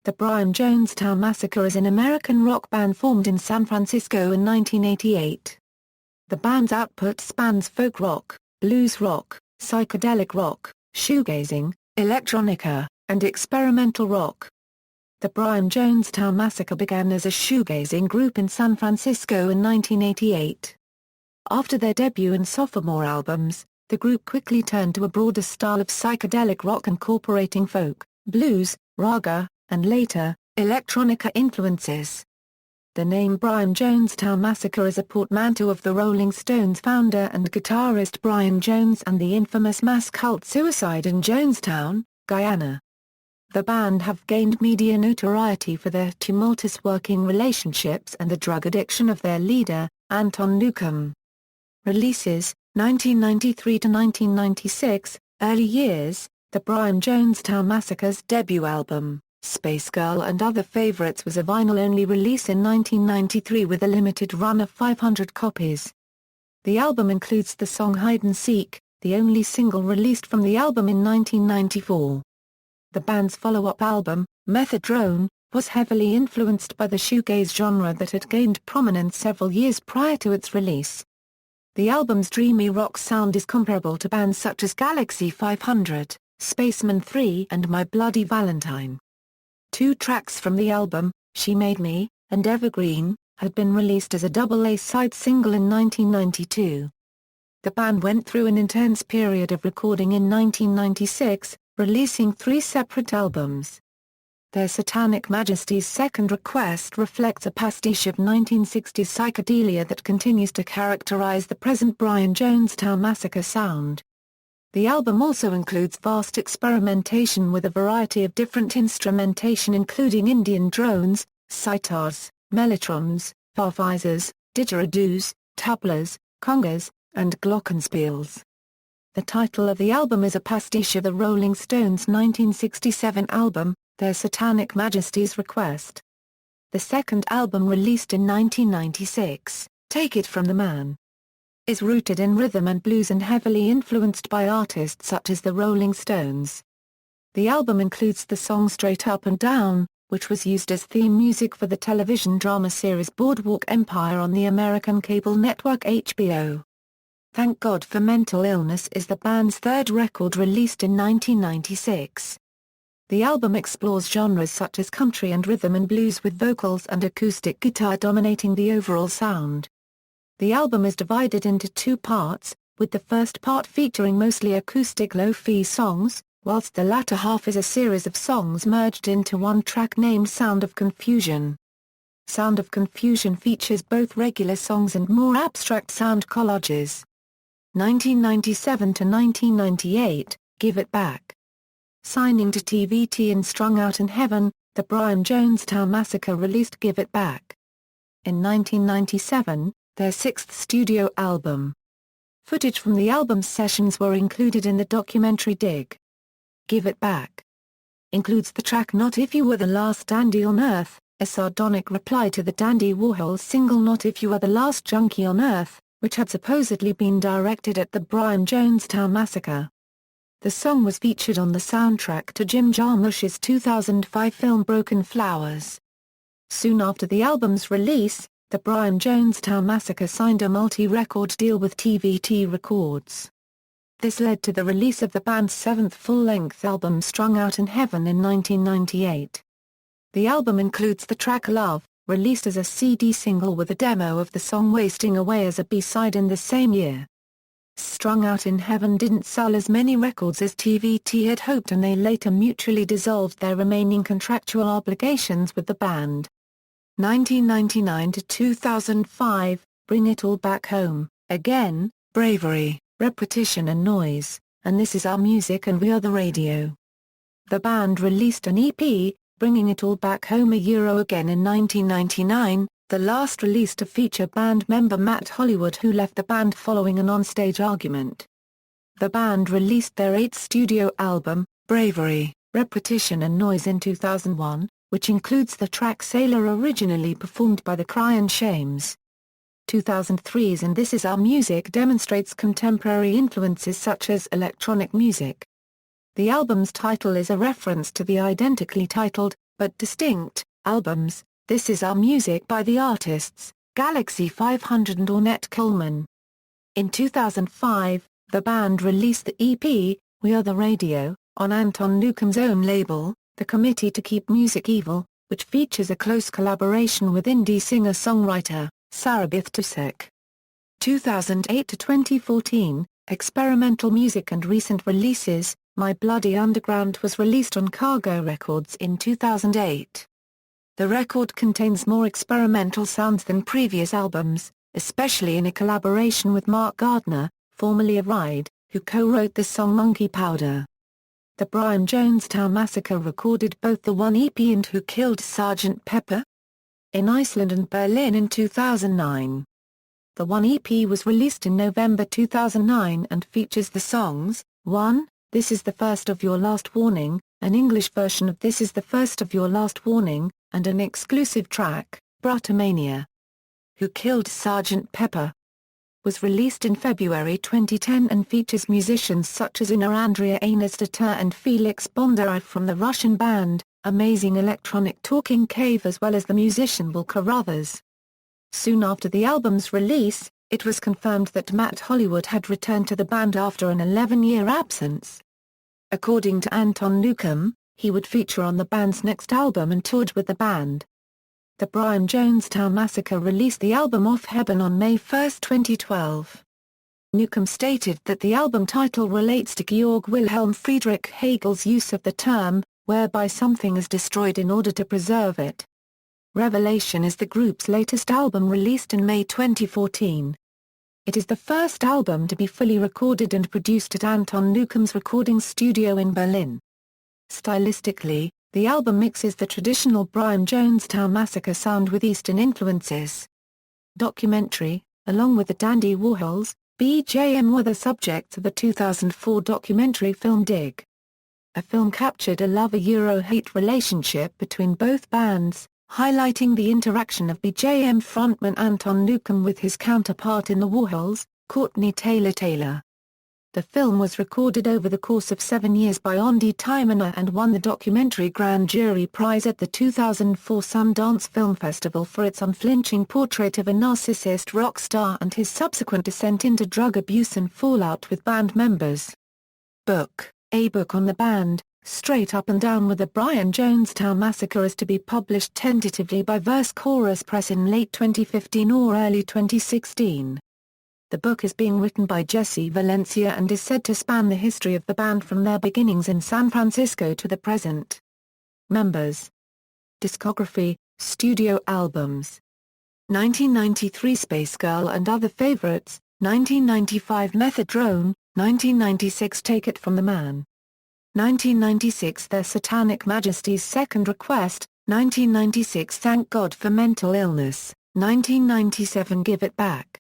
The Brian Jonestown Massacre is an American rock band formed in San Francisco in 1988. The band's output spans folk rock, blues rock, psychedelic rock, shoegazing, electronica, and experimental rock. The Brian Jonestown Massacre began as a shoegazing group in San Francisco in 1988. After their debut and sophomore albums, the group quickly turned to a broader style of psychedelic rock incorporating folk, blues, raga, and later, electronica influences. The name Brian Jonestown Massacre is a portmanteau of the Rolling Stones founder and guitarist Brian Jones and the infamous mass cult suicide in Jonestown, Guyana. The band have gained media notoriety for their tumultuous working relationships and the drug addiction of their leader, Anton Newcombe. Releases, 1993 to 1996, early years, the Brian Jonestown Massacre's debut album, Space Girl and Other Favorites, was a vinyl-only release in 1993 with a limited run of 500 copies. The album includes the song Hide and Seek, the only single released from the album in 1994. The band's follow-up album, Methadone, was heavily influenced by the shoegaze genre that had gained prominence several years prior to its release. The album's dreamy rock sound is comparable to bands such as Galaxy 500, Spaceman 3 and My Bloody Valentine. 2 tracks from the album, She Made Me, and Evergreen, had been released as a double A-side single in 1992. The band went through an intense period of recording in 1996, releasing 3 separate albums. Their Satanic Majesty's Second Request reflects a pastiche of 1960s psychedelia that continues to characterize the present Brian Jonestown Massacre sound. The album also includes vast experimentation with a variety of different instrumentation including Indian drones, sitars, mellotrons, farfisers, didgeridoos, tablas, congas, and glockenspiels. The title of the album is a pastiche of the Rolling Stones' 1967 album, Their Satanic Majesty's Request. The second album, released in 1996, Take It From the Man, is rooted in rhythm and blues and heavily influenced by artists such as the Rolling Stones. The album includes the song Straight Up and Down, which was used as theme music for the television drama series Boardwalk Empire on the American cable network HBO. Thank God for Mental Illness is the band's third record, released in 1996. The album explores genres such as country and rhythm and blues with vocals and acoustic guitar dominating the overall sound. The album is divided into 2 parts, with the first part featuring mostly acoustic lo-fi songs, whilst the latter half is a series of songs merged into one track named Sound of Confusion. Sound of Confusion features both regular songs and more abstract sound collages. 1997 to 1998, Give It Back. Signing to TVT and Strung Out in Heaven, the Brian Jonestown Massacre released Give It Back. In 1997, their 6th studio album. Footage from the album's sessions were included in the documentary Dig. Give It Back includes the track Not If You Were the Last Dandy on Earth, a sardonic reply to the Dandy Warhol single Not If You Are the Last Junkie on Earth, which had supposedly been directed at the Brian Jonestown Massacre. The song was featured on the soundtrack to Jim Jarmusch's 2005 film Broken Flowers. Soon after the album's release, the Brian Jonestown Massacre signed a multi-record deal with TVT Records. This led to the release of the band's 7th full-length album Strung Out in Heaven in 1998. The album includes the track Love, released as a CD single with a demo of the song Wasting Away as a B-side in the same year. Strung Out in Heaven didn't sell as many records as TVT had hoped, and they later mutually dissolved their remaining contractual obligations with the band. 1999 to 2005, Bring It All Back Home, Again, Bravery, Repetition and Noise, and This Is Our Music and We Are the Radio. The band released an EP, Bringing It All Back Home again in 1999, the last release to feature band member Matt Hollywood, who left the band following an onstage argument. The band released their 8th studio album, Bravery, Repetition and Noise in 2001, which includes the track Sailor, originally performed by the Cry and Shames. 2003's and This Is Our Music demonstrates contemporary influences such as electronic music. The album's title is a reference to the identically titled, but distinct, albums. This Is Our Music by the artists, Galaxy 500 and Ornette Coleman. In 2005, the band released the EP, We Are the Radio, on Anton Newcombe's own label, The Committee to Keep Music Evil, which features a close collaboration with indie singer-songwriter, Sarabith Tusek. 2008 to 2014, experimental music and recent releases. My Bloody Underground was released on Cargo Records in 2008. The record contains more experimental sounds than previous albums, especially in a collaboration with Mark Gardner, formerly of Ride, who co-wrote the song Monkey Powder. The Brian Jonestown Massacre recorded both the One EP and Who Killed Sgt. Pepper? In Iceland and Berlin in 2009. The One EP was released in November 2009 and features the songs, 1, This Is the First of Your Last Warning, an English version of This Is the First of Your Last Warning, and an exclusive track, Brutomania. Who Killed Sgt. Pepper? Was released in February 2010 and features musicians such as Ina Andrea Anastasiou and Felix Bondarev from the Russian band, Amazing Electronic Talking Cave, as well as the musician Bill Carruthers. Soon after the album's release, it was confirmed that Matt Hollywood had returned to the band after an 11-year absence. According to Anton Newcombe, he would feature on the band's next album and toured with the band. The Brian Jonestown Massacre released the album Off Heaven on May 1, 2012. Newcombe stated that the album title relates to Georg Wilhelm Friedrich Hegel's use of the term, whereby something is destroyed in order to preserve it. Revelation is the group's latest album released in May 2014. It is the first album to be fully recorded and produced at Anton Newcombe's recording studio in Berlin. Stylistically, the album mixes the traditional Brian Jonestown Massacre sound with Eastern influences. Documentary, along with the Dandy Warhols, BJM were the subjects of the 2004 documentary film Dig. A film captured a love-hate relationship between both bands, highlighting the interaction of BJM frontman Anton Newcombe with his counterpart in the Warhols, Courtney Taylor. The film was recorded over the course of 7 years by Ondi Tymana and won the Documentary Grand Jury Prize at the 2004 Sundance Film Festival for its unflinching portrait of a narcissist rock star and his subsequent descent into drug abuse and fallout with band members. Book: A Book on the Band, Straight Up and Down with the Brian Jonestown Massacre is to be published tentatively by Verse Chorus Press in late 2015 or early 2016. The book is being written by Jesse Valencia and is said to span the history of the band from their beginnings in San Francisco to the present. Members. Discography, studio albums. 1993 Space Girl and Other Favorites, 1995 Methadrone, 1996 Take It From the Man. 1996 Their Satanic Majesty's Second Request, 1996 Thank God for Mental Illness, 1997 Give It Back.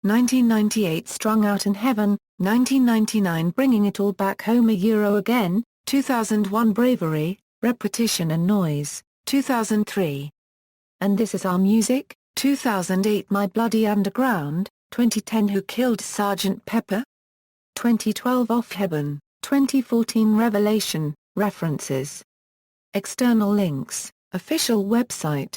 1998 Strung Out in Heaven, 1999 Bringing It All Back Home Again, 2001 Bravery, Repetition and Noise, 2003. And This Is Our Music, 2008 My Bloody Underground, 2010 Who Killed Sgt. Pepper? 2012 Off Heaven, 2014 Revelation, References. External links, official website.